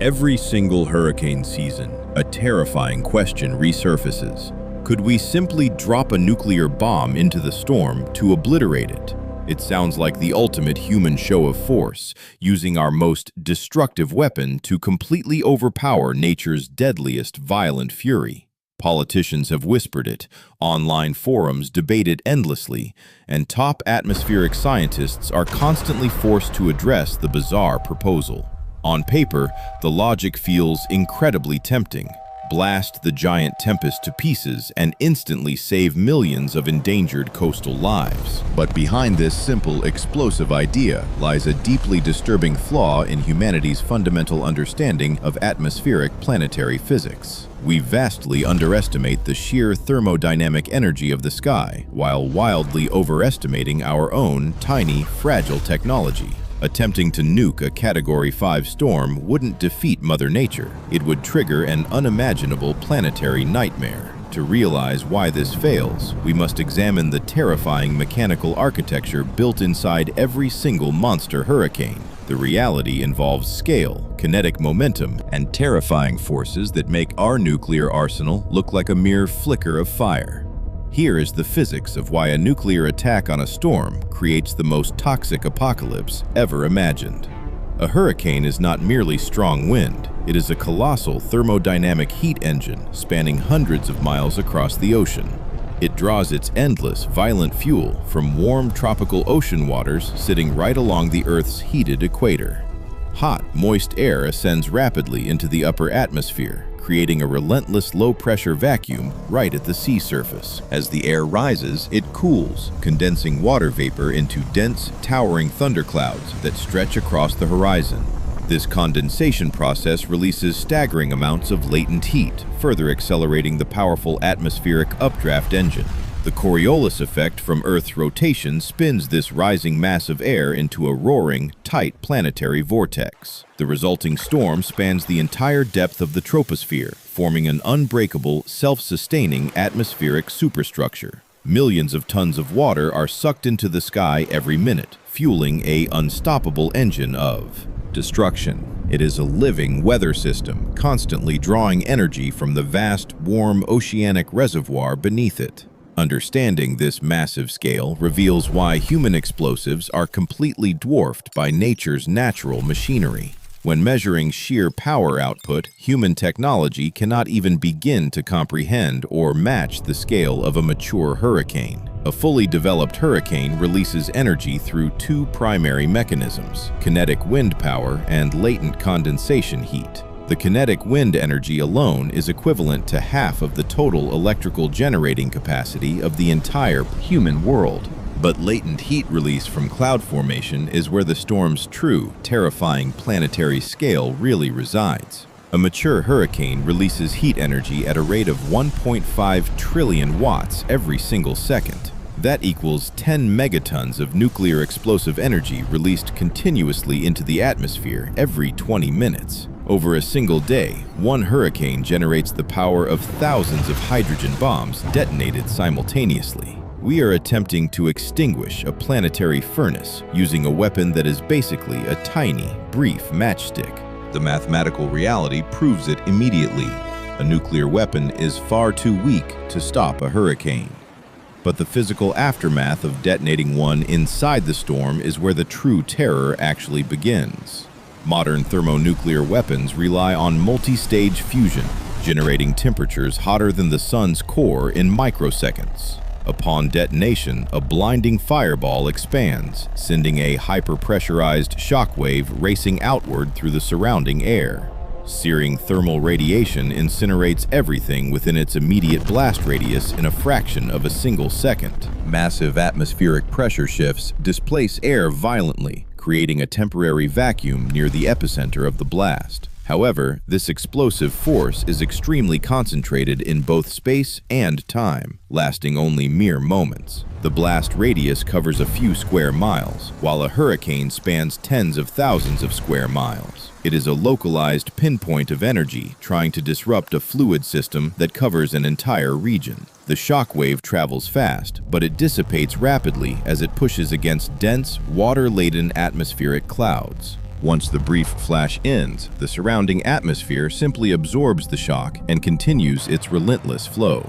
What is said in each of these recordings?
Every single hurricane season, a terrifying question resurfaces. Could we simply drop a nuclear bomb into the storm to obliterate it? It sounds like the ultimate human show of force, using our most destructive weapon to completely overpower nature's deadliest violent fury. Politicians have whispered it, online forums debate it endlessly, and top atmospheric scientists are constantly forced to address the bizarre proposal. On paper, the logic feels incredibly tempting. Blast the giant tempest to pieces and instantly save millions of endangered coastal lives. But behind this simple, explosive idea lies a deeply disturbing flaw in humanity's fundamental understanding of atmospheric planetary physics. We vastly underestimate the sheer thermodynamic energy of the sky, while wildly overestimating our own tiny, fragile technology. Attempting to nuke a Category 5 storm wouldn't defeat Mother Nature. It would trigger an unimaginable planetary nightmare. To realize why this fails, we must examine the terrifying mechanical architecture built inside every single monster hurricane. The reality involves scale, kinetic momentum, and terrifying forces that make our nuclear arsenal look like a mere flicker of fire. Here is the physics of why a nuclear attack on a storm creates the most toxic apocalypse ever imagined. A hurricane is not merely strong wind, it is a colossal thermodynamic heat engine spanning hundreds of miles across the ocean. It draws its endless, violent fuel from warm tropical ocean waters sitting right along the Earth's heated equator. Hot, moist air ascends rapidly into the upper atmosphere, creating a relentless low-pressure vacuum right at the sea surface. As the air rises, it cools, condensing water vapor into dense, towering thunderclouds that stretch across the horizon. This condensation process releases staggering amounts of latent heat, further accelerating the powerful atmospheric updraft engine. The Coriolis effect from Earth's rotation spins this rising mass of air into a roaring, tight planetary vortex. The resulting storm spans the entire depth of the troposphere, forming an unbreakable, self-sustaining atmospheric superstructure. Millions of tons of water are sucked into the sky every minute, fueling an unstoppable engine of destruction. It is a living weather system, constantly drawing energy from the vast, warm oceanic reservoir beneath it. Understanding this massive scale reveals why human explosives are completely dwarfed by nature's natural machinery. When measuring sheer power output, human technology cannot even begin to comprehend or match the scale of a mature hurricane. A fully developed hurricane releases energy through two primary mechanisms: kinetic wind power and latent condensation heat. The kinetic wind energy alone is equivalent to half of the total electrical generating capacity of the entire human world. But latent heat release from cloud formation is where the storm's true, terrifying planetary scale really resides. A mature hurricane releases heat energy at a rate of 1.5 trillion watts every single second. That equals 10 megatons of nuclear explosive energy released continuously into the atmosphere every 20 minutes. Over a single day, one hurricane generates the power of thousands of hydrogen bombs detonated simultaneously. We are attempting to extinguish a planetary furnace using a weapon that is basically a tiny, brief matchstick. The mathematical reality proves it immediately. A nuclear weapon is far too weak to stop a hurricane. But the physical aftermath of detonating one inside the storm is where the true terror actually begins. Modern thermonuclear weapons rely on multi-stage fusion, generating temperatures hotter than the sun's core in microseconds. Upon detonation, a blinding fireball expands, sending a hyper-pressurized shockwave racing outward through the surrounding air. Searing thermal radiation incinerates everything within its immediate blast radius in a fraction of a single second. Massive atmospheric pressure shifts displace air violently, creating a temporary vacuum near the epicenter of the blast. However, this explosive force is extremely concentrated in both space and time, lasting only mere moments. The blast radius covers a few square miles, while a hurricane spans tens of thousands of square miles. It is a localized pinpoint of energy trying to disrupt a fluid system that covers an entire region. The shockwave travels fast, but it dissipates rapidly as it pushes against dense, water-laden atmospheric clouds. Once the brief flash ends, the surrounding atmosphere simply absorbs the shock and continues its relentless flow.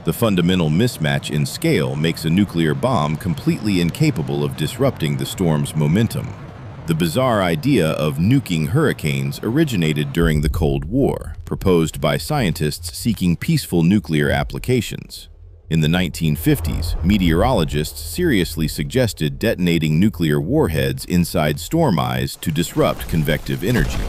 The fundamental mismatch in scale makes a nuclear bomb completely incapable of disrupting the storm's momentum. The bizarre idea of nuking hurricanes originated during the Cold War, proposed by scientists seeking peaceful nuclear applications. In the 1950s, meteorologists seriously suggested detonating nuclear warheads inside storm eyes to disrupt convective energy.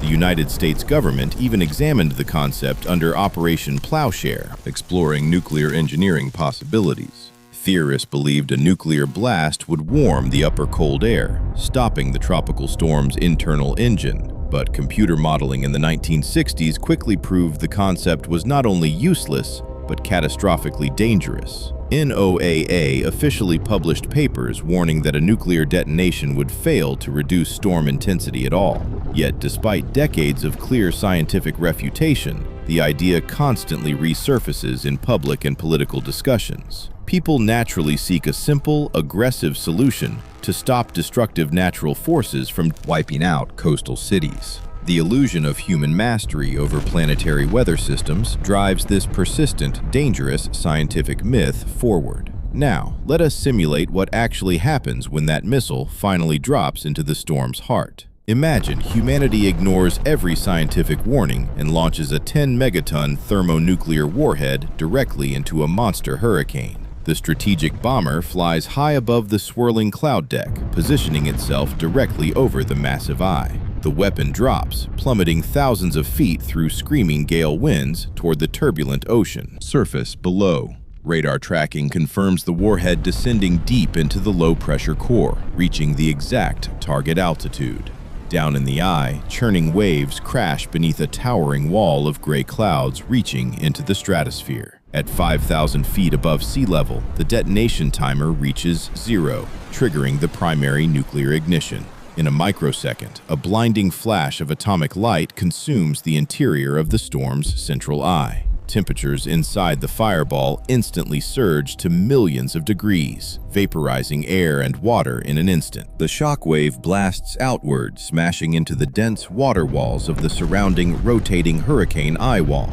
The United States government even examined the concept under Operation Plowshare, exploring nuclear engineering possibilities. Theorists believed a nuclear blast would warm the upper cold air, stopping the tropical storm's internal engine. But computer modeling in the 1960s quickly proved the concept was not only useless, but catastrophically dangerous. NOAA officially published papers warning that a nuclear detonation would fail to reduce storm intensity at all. Yet, despite decades of clear scientific refutation, the idea constantly resurfaces in public and political discussions. People naturally seek a simple, aggressive solution to stop destructive natural forces from wiping out coastal cities. The illusion of human mastery over planetary weather systems drives this persistent, dangerous scientific myth forward. Now, let us simulate what actually happens when that missile finally drops into the storm's heart. Imagine humanity ignores every scientific warning and launches a 10-megaton thermonuclear warhead directly into a monster hurricane. The strategic bomber flies high above the swirling cloud deck, positioning itself directly over the massive eye. The weapon drops, plummeting thousands of feet through screaming gale winds toward the turbulent ocean surface below. Radar tracking confirms the warhead descending deep into the low-pressure core, reaching the exact target altitude. Down in the eye, churning waves crash beneath a towering wall of gray clouds reaching into the stratosphere. At 5,000 feet above sea level, the detonation timer reaches 0, triggering the primary nuclear ignition. In a microsecond, a blinding flash of atomic light consumes the interior of the storm's central eye. Temperatures inside the fireball instantly surge to millions of degrees, vaporizing air and water in an instant. The shockwave blasts outward, smashing into the dense water walls of the surrounding rotating hurricane eye wall.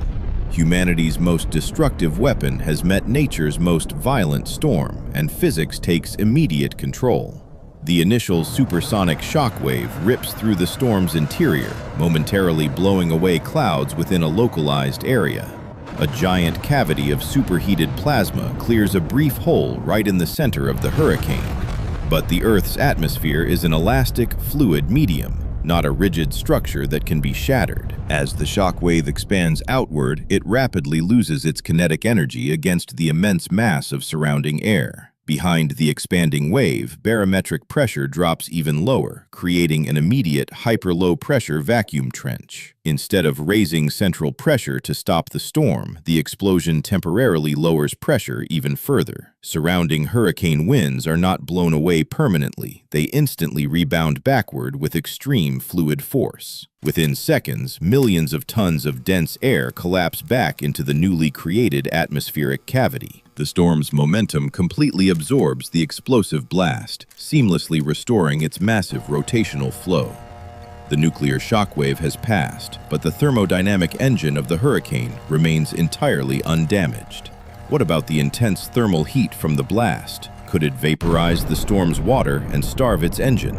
Humanity's most destructive weapon has met nature's most violent storm, and physics takes immediate control. The initial supersonic shockwave rips through the storm's interior, momentarily blowing away clouds within a localized area. A giant cavity of superheated plasma clears a brief hole right in the center of the hurricane. But the Earth's atmosphere is an elastic, fluid medium, not a rigid structure that can be shattered. As the shockwave expands outward, it rapidly loses its kinetic energy against the immense mass of surrounding air. Behind the expanding wave, barometric pressure drops even lower, creating an immediate hyper-low pressure vacuum trench. Instead of raising central pressure to stop the storm, the explosion temporarily lowers pressure even further. Surrounding hurricane winds are not blown away permanently. They instantly rebound backward with extreme fluid force. Within seconds, millions of tons of dense air collapse back into the newly created atmospheric cavity. The storm's momentum completely absorbs the explosive blast, seamlessly restoring its massive rotational flow. The nuclear shockwave has passed, but the thermodynamic engine of the hurricane remains entirely undamaged. What about the intense thermal heat from the blast? Could it vaporize the storm's water and starve its engine?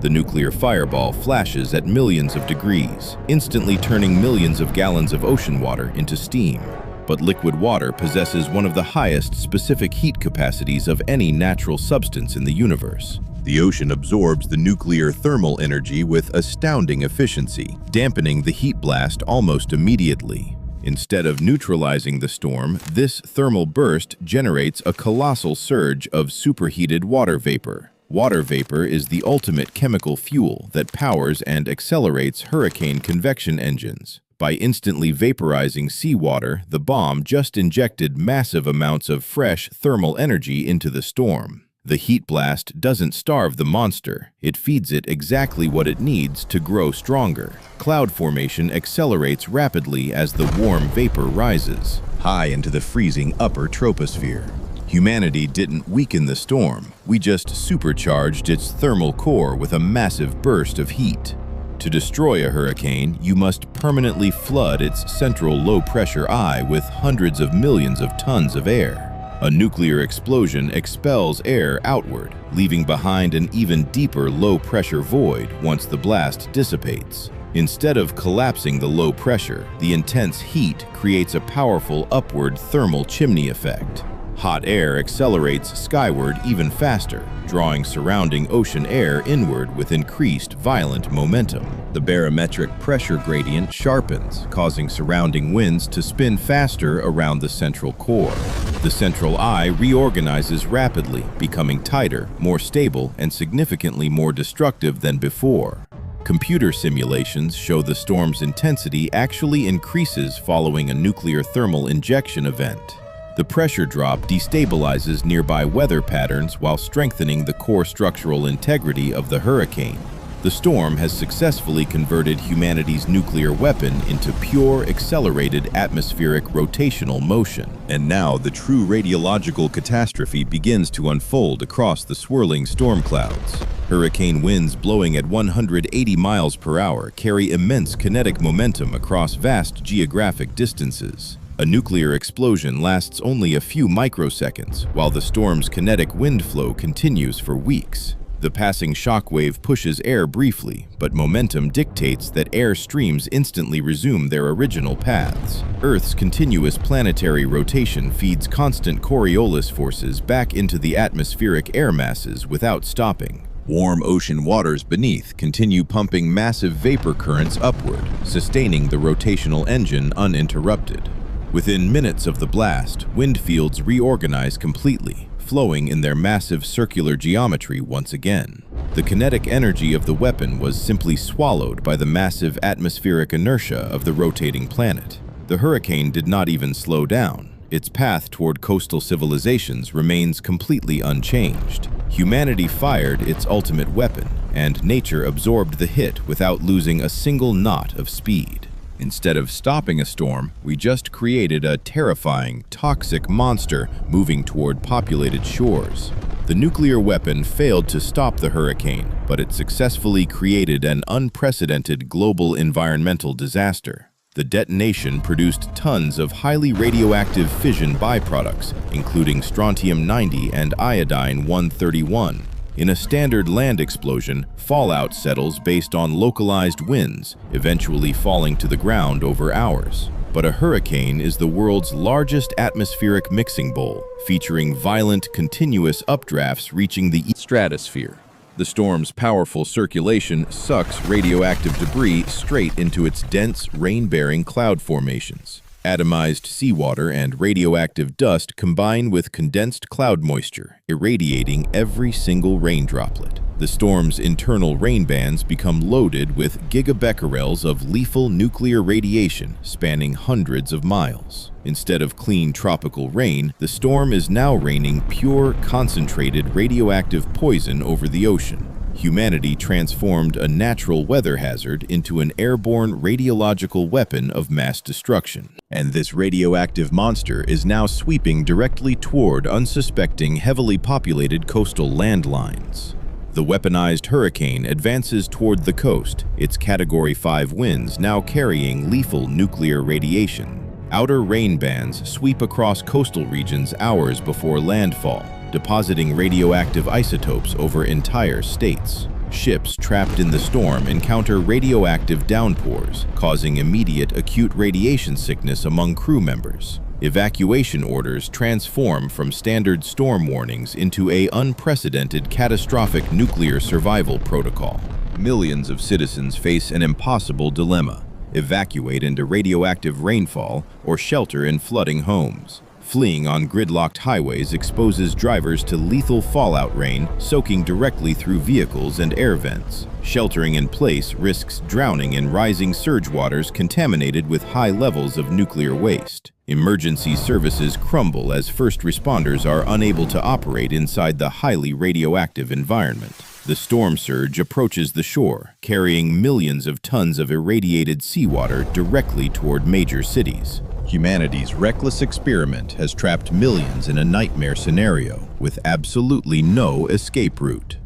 The nuclear fireball flashes at millions of degrees, instantly turning millions of gallons of ocean water into steam. But liquid water possesses one of the highest specific heat capacities of any natural substance in the universe. The ocean absorbs the nuclear thermal energy with astounding efficiency, dampening the heat blast almost immediately. Instead of neutralizing the storm, this thermal burst generates a colossal surge of superheated water vapor. Water vapor is the ultimate chemical fuel that powers and accelerates hurricane convection engines. By instantly vaporizing seawater, the bomb just injected massive amounts of fresh thermal energy into the storm. The heat blast doesn't starve the monster, it feeds it exactly what it needs to grow stronger. Cloud formation accelerates rapidly as the warm vapor rises, high into the freezing upper troposphere. Humanity didn't weaken the storm, we just supercharged its thermal core with a massive burst of heat. To destroy a hurricane, you must permanently flood its central low-pressure eye with hundreds of millions of tons of air. A nuclear explosion expels air outward, leaving behind an even deeper low-pressure void once the blast dissipates. Instead of collapsing the low pressure, the intense heat creates a powerful upward thermal chimney effect. Hot air accelerates skyward even faster, drawing surrounding ocean air inward with increased violent momentum. The barometric pressure gradient sharpens, causing surrounding winds to spin faster around the central core. The central eye reorganizes rapidly, becoming tighter, more stable, and significantly more destructive than before. Computer simulations show the storm's intensity actually increases following a nuclear thermal injection event. The pressure drop destabilizes nearby weather patterns while strengthening the core structural integrity of the hurricane. The storm has successfully converted humanity's nuclear weapon into pure, accelerated atmospheric rotational motion. And now the true radiological catastrophe begins to unfold across the swirling storm clouds. Hurricane winds blowing at 180 miles per hour carry immense kinetic momentum across vast geographic distances. A nuclear explosion lasts only a few microseconds, while the storm's kinetic wind flow continues for weeks. The passing shockwave pushes air briefly, but momentum dictates that air streams instantly resume their original paths. Earth's continuous planetary rotation feeds constant Coriolis forces back into the atmospheric air masses without stopping. Warm ocean waters beneath continue pumping massive vapor currents upward, sustaining the rotational engine uninterrupted. Within minutes of the blast, wind fields reorganize completely, flowing in their massive circular geometry once again. The kinetic energy of the weapon was simply swallowed by the massive atmospheric inertia of the rotating planet. The hurricane did not even slow down. Its path toward coastal civilizations remains completely unchanged. Humanity fired its ultimate weapon, and nature absorbed the hit without losing a single knot of speed. Instead of stopping a storm, we just created a terrifying, toxic monster moving toward populated shores. The nuclear weapon failed to stop the hurricane, but it successfully created an unprecedented global environmental disaster. The detonation produced tons of highly radioactive fission byproducts, including strontium-90 and iodine-131. In a standard land explosion, fallout settles based on localized winds, eventually falling to the ground over hours. But a hurricane is the world's largest atmospheric mixing bowl, featuring violent, continuous updrafts reaching the stratosphere. The storm's powerful circulation sucks radioactive debris straight into its dense, rain-bearing cloud formations. Atomized seawater and radioactive dust combine with condensed cloud moisture, irradiating every single rain droplet. The storm's internal rain bands become loaded with gigabecquerels of lethal nuclear radiation spanning hundreds of miles. Instead of clean tropical rain, the storm is now raining pure, concentrated radioactive poison over the ocean. Humanity transformed a natural weather hazard into an airborne radiological weapon of mass destruction. And this radioactive monster is now sweeping directly toward unsuspecting, heavily populated coastal landlines. The weaponized hurricane advances toward the coast, its Category 5 winds now carrying lethal nuclear radiation. Outer rain bands sweep across coastal regions hours before landfall, depositing radioactive isotopes over entire states. Ships trapped in the storm encounter radioactive downpours, causing immediate acute radiation sickness among crew members. Evacuation orders transform from standard storm warnings into an unprecedented catastrophic nuclear survival protocol. Millions of citizens face an impossible dilemma: evacuate into radioactive rainfall or shelter in flooding homes. Fleeing on gridlocked highways exposes drivers to lethal fallout rain soaking directly through vehicles and air vents. Sheltering in place risks drowning in rising surge waters contaminated with high levels of nuclear waste. Emergency services crumble as first responders are unable to operate inside the highly radioactive environment. The storm surge approaches the shore, carrying millions of tons of irradiated seawater directly toward major cities. Humanity's reckless experiment has trapped millions in a nightmare scenario with absolutely no escape route.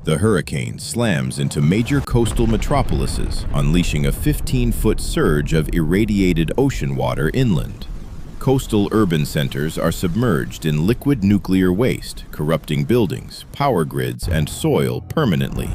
The hurricane slams into major coastal metropolises, unleashing a 15-foot surge of irradiated ocean water inland. Coastal urban centers are submerged in liquid nuclear waste, corrupting buildings, power grids, and soil permanently.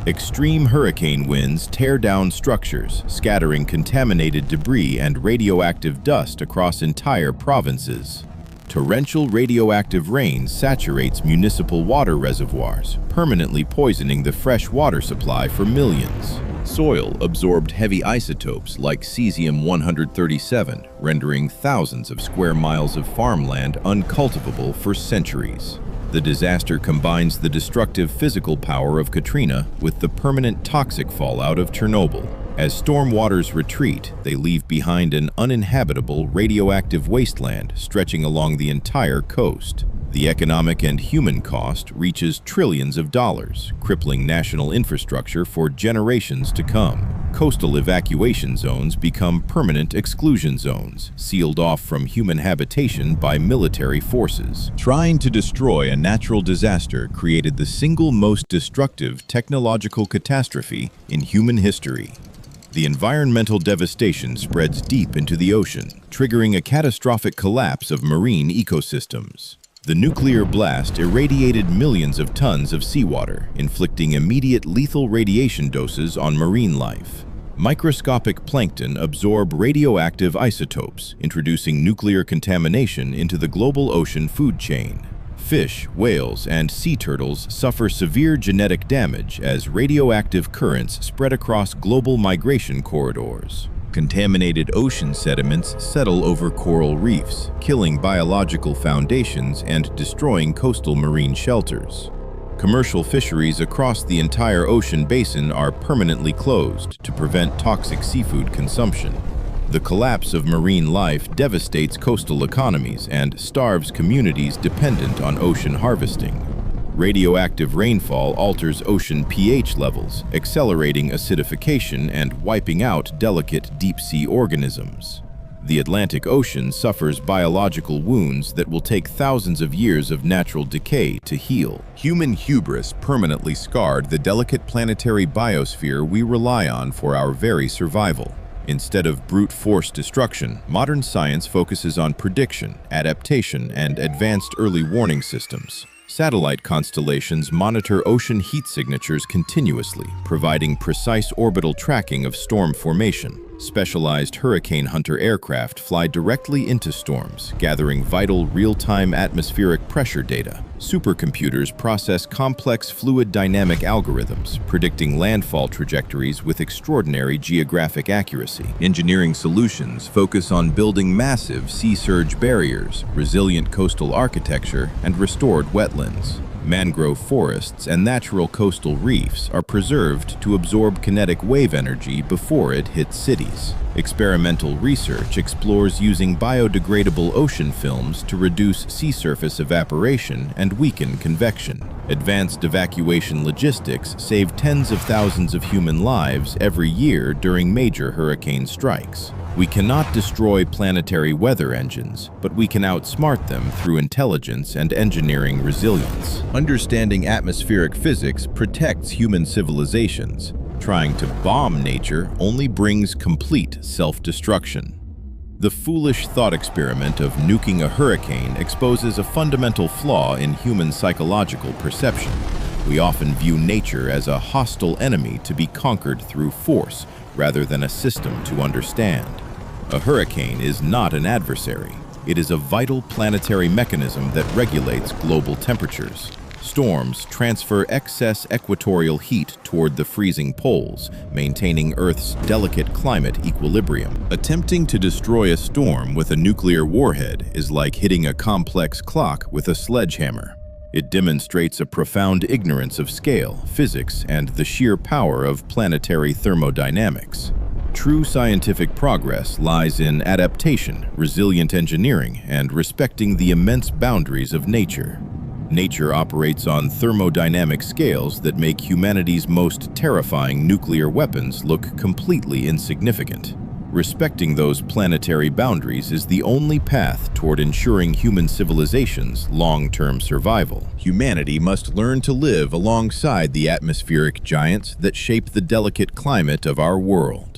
Extreme hurricane winds tear down structures, scattering contaminated debris and radioactive dust across entire provinces. Torrential radioactive rain saturates municipal water reservoirs, permanently poisoning the fresh water supply for millions. Soil absorbed heavy isotopes like cesium-137, rendering thousands of square miles of farmland uncultivable for centuries. The disaster combines the destructive physical power of Katrina with the permanent toxic fallout of Chernobyl. As storm waters retreat, they leave behind an uninhabitable radioactive wasteland stretching along the entire coast. The economic and human cost reaches trillions of dollars, crippling national infrastructure for generations to come. Coastal evacuation zones become permanent exclusion zones, sealed off from human habitation by military forces. Trying to destroy a natural disaster created the single most destructive technological catastrophe in human history. The environmental devastation spreads deep into the ocean, triggering a catastrophic collapse of marine ecosystems. The nuclear blast irradiated millions of tons of seawater, inflicting immediate lethal radiation doses on marine life. Microscopic plankton absorb radioactive isotopes, introducing nuclear contamination into the global ocean food chain. Fish, whales, and sea turtles suffer severe genetic damage as radioactive currents spread across global migration corridors. Contaminated ocean sediments settle over coral reefs, killing biological foundations and destroying coastal marine shelters. Commercial fisheries across the entire ocean basin are permanently closed to prevent toxic seafood consumption. The collapse of marine life devastates coastal economies and starves communities dependent on ocean harvesting. Radioactive rainfall alters ocean pH levels, accelerating acidification and wiping out delicate deep-sea organisms. The Atlantic Ocean suffers biological wounds that will take thousands of years of natural decay to heal. Human hubris permanently scarred the delicate planetary biosphere we rely on for our very survival. Instead of brute force destruction, modern science focuses on prediction, adaptation, and advanced early warning systems. Satellite constellations monitor ocean heat signatures continuously, providing precise orbital tracking of storm formation. Specialized hurricane hunter aircraft fly directly into storms, gathering vital real-time atmospheric pressure data. Supercomputers process complex fluid dynamic algorithms, predicting landfall trajectories with extraordinary geographic accuracy. Engineering solutions focus on building massive sea surge barriers, resilient coastal architecture, and restored wetlands. Mangrove forests and natural coastal reefs are preserved to absorb kinetic wave energy before it hits cities. Experimental research explores using biodegradable ocean films to reduce sea surface evaporation and weaken convection. Advanced evacuation logistics save tens of thousands of human lives every year during major hurricane strikes. We cannot destroy planetary weather engines, but we can outsmart them through intelligence and engineering resilience. Understanding atmospheric physics protects human civilizations. Trying to bomb nature only brings complete self-destruction. The foolish thought experiment of nuking a hurricane exposes a fundamental flaw in human psychological perception. We often view nature as a hostile enemy to be conquered through force, rather than a system to understand. A hurricane is not an adversary. It is a vital planetary mechanism that regulates global temperatures. Storms transfer excess equatorial heat toward the freezing poles, maintaining Earth's delicate climate equilibrium. Attempting to destroy a storm with a nuclear warhead is like hitting a complex clock with a sledgehammer. It demonstrates a profound ignorance of scale, physics, and the sheer power of planetary thermodynamics. True scientific progress lies in adaptation, resilient engineering, and respecting the immense boundaries of nature. Nature operates on thermodynamic scales that make humanity's most terrifying nuclear weapons look completely insignificant. Respecting those planetary boundaries is the only path toward ensuring human civilization's long-term survival. Humanity must learn to live alongside the atmospheric giants that shape the delicate climate of our world.